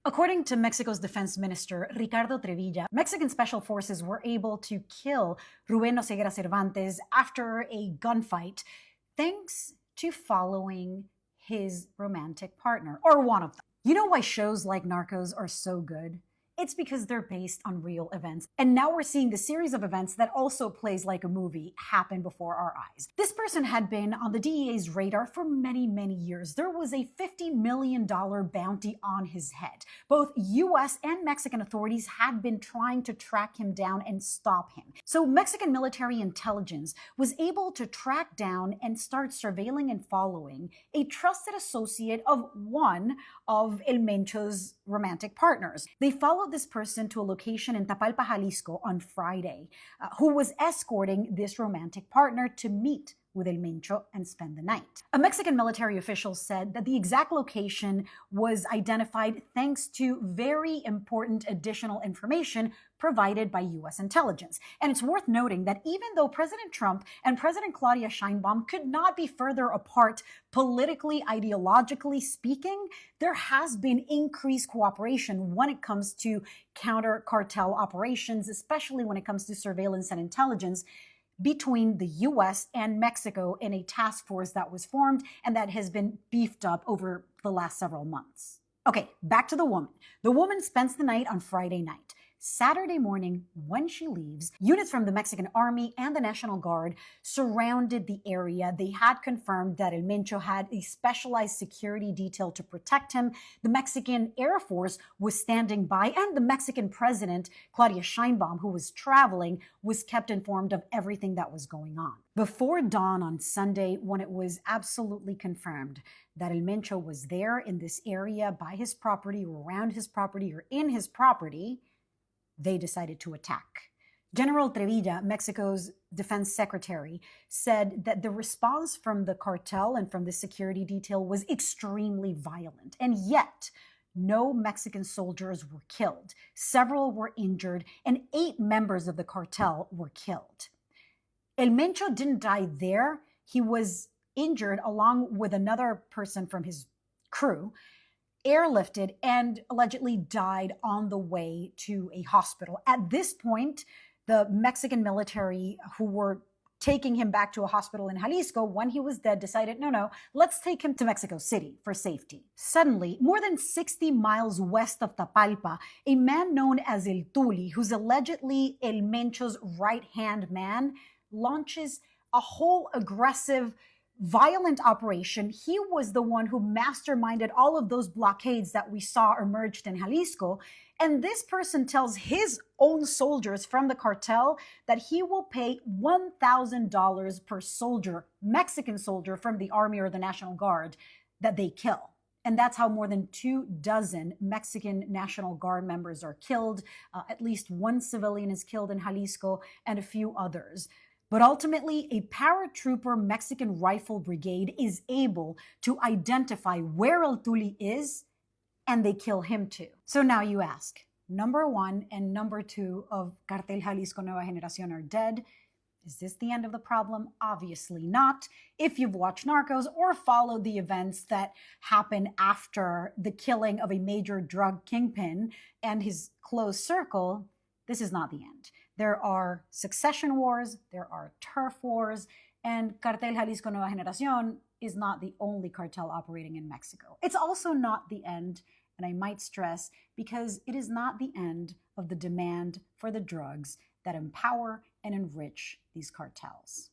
According to Mexico's defense minister, Ricardo Trevilla, Mexican special forces were able to kill Rubén Oseguera Cervantes after a gunfight thanks to following his romantic partner, or one of them. You know why shows like Narcos are so good? It's because they're based on real events. And now we're seeing the series of events that also plays like a movie happen before our eyes. This person had been on the DEA's radar for many, many years. There was a $50 million bounty on his head. Both US and Mexican authorities had been trying to track him down and stop him. So Mexican military intelligence was able to track down and start surveilling and following a trusted associate of one of El Mencho's romantic partners. They followed this person to a location in Tapalpa, Jalisco on Friday, who was escorting this romantic partner to meet with El Mencho and spend the night. A Mexican military official said that the exact location was identified thanks to very important additional information provided by US intelligence. And it's worth noting that even though President Trump and President Claudia Sheinbaum could not be further apart politically, ideologically speaking, there has been increased cooperation when it comes to counter cartel operations, especially when it comes to surveillance and intelligence between the US and Mexico in a task force that was formed and that has been beefed up over the last several months. Okay, back to the woman. The woman spends the night on Friday night. Saturday morning, when she leaves, units from the Mexican Army and the National Guard surrounded the area. They had confirmed that El Mencho had a specialized security detail to protect him. The Mexican Air Force was standing by, and the Mexican President, Claudia Sheinbaum, who was traveling, was kept informed of everything that was going on. Before dawn on Sunday, when it was absolutely confirmed that El Mencho was there in this area by his property or around his property or in his property, they decided to attack. General Trevilla, Mexico's defense secretary, said that the response from the cartel and from the security detail was extremely violent, and yet no Mexican soldiers were killed. Several were injured, and 8 members of the cartel were killed. El Mencho didn't die there. He was injured along with another person from his crew, airlifted, and allegedly died on the way to a hospital. At this point, the Mexican military who were taking him back to a hospital in Jalisco when he was dead decided, no, let's take him to Mexico City for safety. Suddenly, more than 60 miles west of Tapalpa, a man known as El Tuli, who's allegedly El Mencho's right-hand man, launches a whole aggressive violent operation. He was the one who masterminded all of those blockades that we saw emerged in Jalisco. And this person tells his own soldiers from the cartel that he will pay $1,000 per soldier, Mexican soldier from the Army or the National Guard, that they kill. And that's how more than 24 Mexican National Guard members are killed. At least 1 civilian is killed in Jalisco and a few others. But ultimately, a paratrooper Mexican rifle brigade is able to identify where El Tuli is, and they kill him too. So now you ask, number 1 and number 2 of Cartel Jalisco Nueva Generación are dead. Is this the end of the problem? Obviously not. If you've watched Narcos or followed the events that happen after the killing of a major drug kingpin and his close circle, this is not the end. There are succession wars, there are turf wars, and Cartel Jalisco Nueva Generación is not the only cartel operating in Mexico. It's also not the end, and I might stress, because it is not the end of the demand for the drugs that empower and enrich these cartels.